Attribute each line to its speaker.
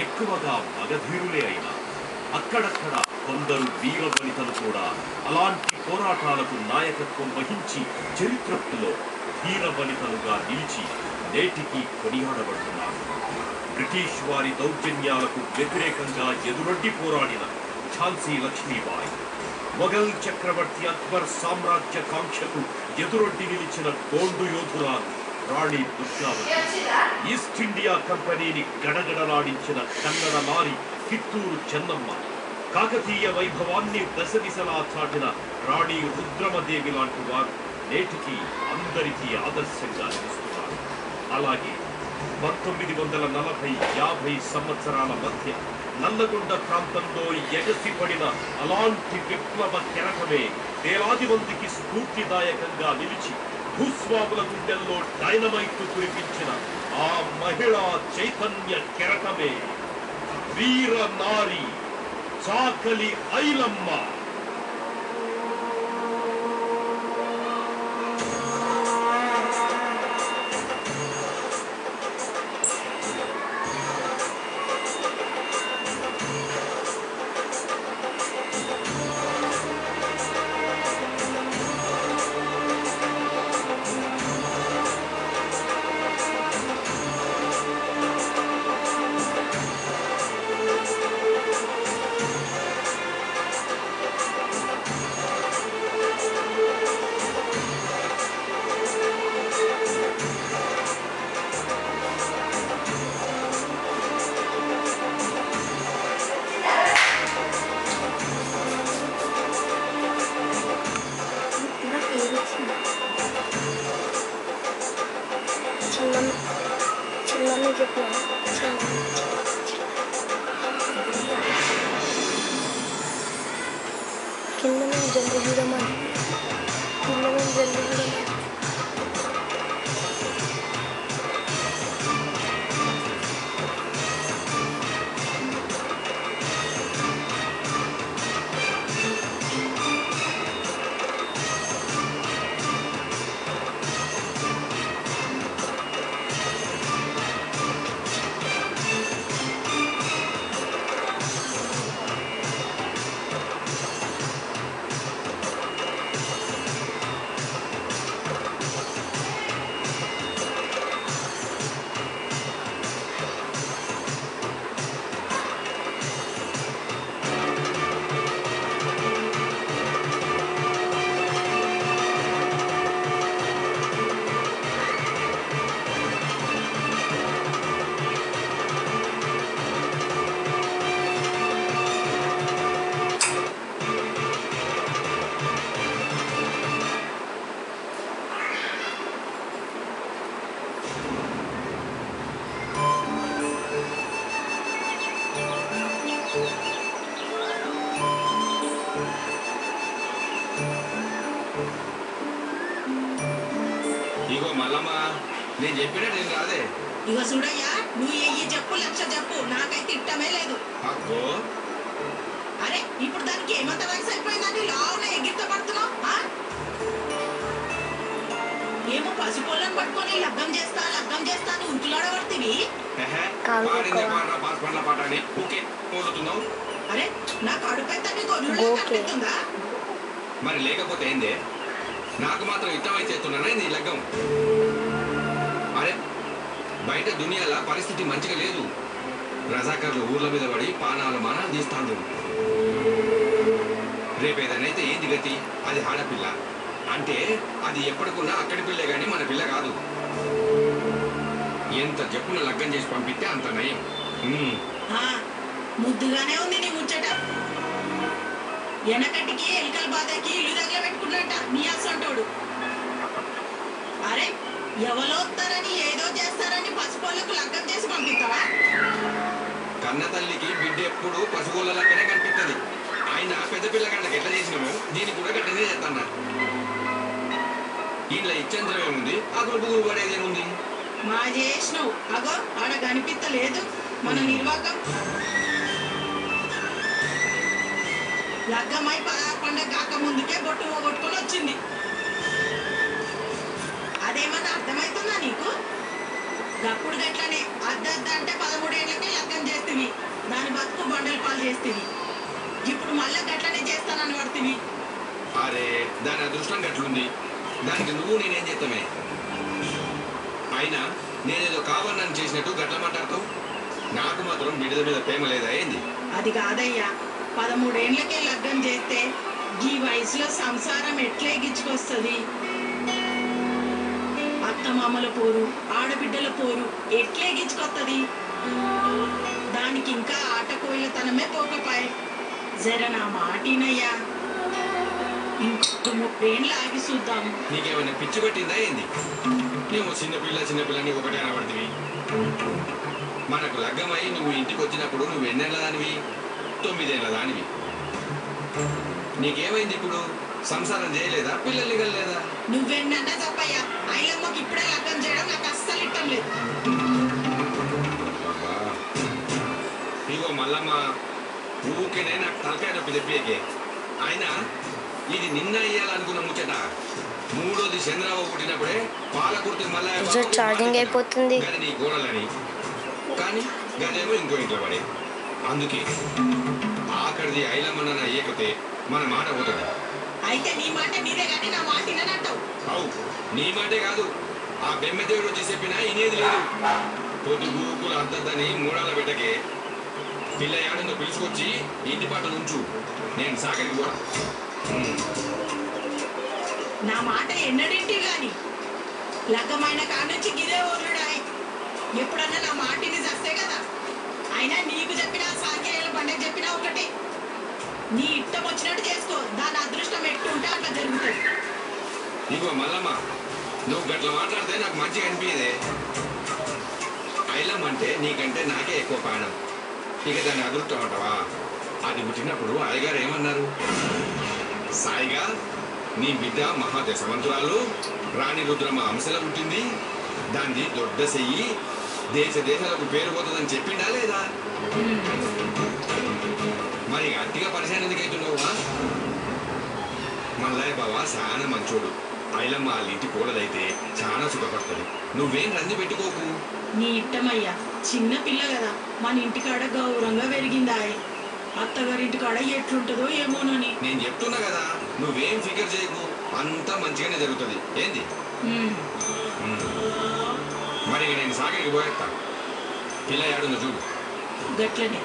Speaker 1: ఎక్కువగా మగధీరులే అయినా అక్కడక్కడ కొందరు వీర వనితలు కూడా అలాంటి పోరాటాలకు నాయకత్వం వహించి చరిత్రలో ధీర వనితలుగా నిలిచి నేటికి కొనియాడబడుతున్నారు. బ్రిటిష్ వారి దౌర్జన్యాలకు వ్యతిరేకంగా ఎదురొడ్డి పోరాడిన ఝాన్సీ లక్ష్మీబాయి, మొఘల్ చక్రవర్తి అక్బర్ సామ్రాజ్య కాంక్షకు ఎదురొడ్డి నిలిచిన గోండు యోధురాలు రాణి దుర్గావతి, ఈస్ట్ ఇండియా కంపెనీని గడగడలాడించిన కన్నడ నారి కిత్తూరు చెన్నమ్మ, కాకతీయ వైభవాన్ని దశదిశలా చాటిన రాణి రుద్రమదేవి లాంటి వారు నేటికి అందరికీ ఆదర్శంగా నిలుస్తున్నారు. అలాగే 1940-50 సంవత్సరాల మధ్య నల్లగొండ ప్రాంతంలో ఎగసిపడిన అలాంటి విప్లవ కెరటమే వేలాది మందికి స్ఫూర్తిదాయకంగా నిలిచి భూస్వాముల గుండెల్లో డైనమైట్ కురిపించిన ఆ మహిళా చైతన్య కెరటమే వీర నారి చాకలి ఐలమ్మ.
Speaker 2: ఇగో మల్లమ్మ, నేను చెప్పినా నేను రాదే.
Speaker 3: ఇగో చూడయ్యా, నువ్వు ఏ చెప్పు లక్ష చెప్పు, నాకైతే ఇట్టమే లేదు.
Speaker 2: అబ్బో,
Speaker 3: అరే ఇప్పుడు దానికి ఏమంత వయసు అయిపోయిందండి, లావున ఎగిరిత పడుతున్నావు. ఏమో పసిపోళ్ళని పట్టుకొని లగ్గం చేస్తా అని ఉతులాడబడుతుంది. అరే నా కడుపైతే కనిపిస్తుందా?
Speaker 2: మరి లేకపోతే ఏందే? నాకు మాత్రం ఇష్టమై చేస్తున్నానా నీ లగ్గం? అరే బయట దునియాల పరిస్థితి మంచిగా లేదు. రజాకర్లు ఊర్ల మీద పడి పానాలు మానాలు తీస్తాను. రేపేదనైతే ఏంది గతి? అది ఆడపిల్ల అంటే అది ఎప్పటికున్నా అక్కడి పిల్లే గాని మన పిల్ల కాదు. ఎంత చెప్పున లగ్గం చేసి పంపిస్తే అంత నయం.
Speaker 3: ముద్దుగానే ఉంది నీ ముచ్చట. వెనకటికి ఎలుకల బాధకి ఇల్లు దగ్గర పెట్టుకున్నట్ట నీ అసంటోడు. అరే ఎవరో వస్తారని ఏదో చేస్తారని పసిపోళ్ళకు లగ్గం చేసి పంపిస్తావా?
Speaker 2: కన్న తల్లికి బిడ్డ ఎప్పుడు పసిపోళ్ళ లెక్కనే కనిపిస్తుంది. ఆయన పెద్ద పిల్లగంటకి ఎట్లా చేసినామో దీనికి కూడా గట్టనే చేస్తాను. ఇంట్లో ఇచ్చంద్రం ఏముంది, అక్కడ పువ్వు పడేదేముంది?
Speaker 3: మా చేసినావు అగో ఆడ కనిపిస్తలేదు మన నిర్వాహకం. లగ్గమై 16 పండుగ కాక ముందుకే బొట్టు పోగొట్టుకొని వచ్చింది. అదేమన్నా అర్థమవుతుందా నీకు? గప్పుడు గట్లనే అద్దద్ద అంటే 13 ఏళ్ళకే లగ్గం చేస్తుంది. పాలు చేస్తుంది. ఇప్పుడు మళ్ళా గట్లనే చేస్తానని పడుతుంది.
Speaker 2: అరే దాని అదృష్టం గట్లుంది, దానికి నువ్వు నేనేం చేస్తామే. అయినా నేనేదో కావాలని చేసినట్టు గట్ల మాట్లాడతావు. నాకు మాత్రం బిడ్డ మీద ప్రేమ లేదా ఏంది?
Speaker 3: అది కాదయ్యా, 13 ఏళ్లకే లగ్గం చేస్తే ఈ వయసులో సంసారం ఎట్లే గిచ్చుకొస్తుంది? అత్తమామల పోరు, ఆడబిడ్డల పోరు ఎట్లే గిచ్చుకొస్తుంది? దానికి ఇంకా ఆటకోయిలతనమే పోకపాయే. జర నా మాటినయ్యా, ఇంకొక 30 ఏళ్ళు ఆగి చూద్దాం.
Speaker 2: నీకేమైనా పిచ్చి పట్టిందా ఏంది? ఏమో చిన్నపిల్లని ఒకటే అనబడుతుంది. మనకు లగ్గమై నువ్వు ఇంటికి వచ్చినప్పుడు నువ్వు ఎన్నేళ్ళ దానివి? 9 ఏళ్ళ దానివి. నీకేమైంది ఇప్పుడు? సంసారం చేయలేదా? పిల్లల్ని కలలేదా?
Speaker 3: నువ్వెన్నన్నా చెప్పయ్యా, ఐలమ్మకి ఇప్పుడే లగ్గం చేయడం నాకు అస్సలు ఇష్టం లేదు.
Speaker 2: ఇగో మల్లమ్మ, ఊరికేనే నాకు తలకాయ నొప్పి తెప్పేకే. అయినా ఇది నిన్న అయ్యాలనుకున్న ముచ్చట. మూడోది చంద్రబాబు పుట్టినప్పుడే పాలకుర్తి మల్లయ్య
Speaker 4: ఛార్జింగ్ అయిపోతుంది
Speaker 2: గది నీ గోడలని, కానీ గదేమో ఇంకో ఇంట్లో పడే. అందుకే ఆఖరిది ఐలమ్మన్న ఏకతే మన మాట పోతుంది.
Speaker 3: అయితే నీ మాట నీదే కానీ నా మాట విననంటావు.
Speaker 2: అవు నీ మాటే కాదు, ఆ బెమ్మదేవుడు వచ్చి చెప్పినా ఇనేది లేదు. పొద్దుగూకులు అంతద్దని మూడాల బిడ్డకే పిల్ల ఏడను పిలుచుకొచ్చి ఇంటి పాట నుంచు, నేను సాగరికి కూడా.
Speaker 3: నా మాట ఎన్నడింటి గాని లగ్గమైన కానుంచి గిదే ఓర్లుడాయి. ఎప్పుడన్నా నా మాటిని చస్తే కదా. అయినా నీకు చెప్పినా సాకేళ్ళ పండుగ చెప్పినా ఒకటే. నీ ఇష్టం వచ్చినట్టు చేసుకో, దాని అదృష్టం ఎట్టుంటే అట్లా జరుగుతుంది.
Speaker 2: ఇగో మల్లమ్మ, నువ్వు గట్ల మాట్లాడితే నాకు మంచిగా అనిపించదే. ఐలం అంటే నీకంటే నాకే ఎక్కువ ప్రాణం. ఇక దాన్ని అదృష్టం అంటావా? అది పుట్టినప్పుడు అయ్యగారు ఏమన్నారు? సాయిగా నీ బిడ్డ మహాదశవంతురాలు రాణి రుద్రమ్మ అంశలో పుట్టింది, దాన్ని దొడ్డ చెయ్యి దేశాలకు పేరు పోతుందని చెప్పిండా లేదా? మరి అట్టిగా పరిచయం ఎందుకు అవుతున్నావువా? మల్లయ్య బావ చాలా మంచోడు. ఐలమ్మ వాళ్ళ ఇంటి కోడలైతే చాలా సుఖపడుతుంది. నువ్వేం రంది పెట్టుకోకు.
Speaker 3: నీ ఇష్టమయ్యా, చిన్న పిల్ల కదా, మన ఇంటికాడ గౌరవంగా పెరిగిందా. అత్తగారింటికాడ ఎట్లుంటుందో ఏమోనని.
Speaker 2: నేను చెప్తున్నా కదా, నువ్వేం ఫికర్ చేయకు, అంతా మంచిగానే జరుగుతుంది. ఏంది? మరి నేను సాగరికి పోయేస్తా. పిల్ల ఏడుందో చూడు.
Speaker 3: గట్లనే.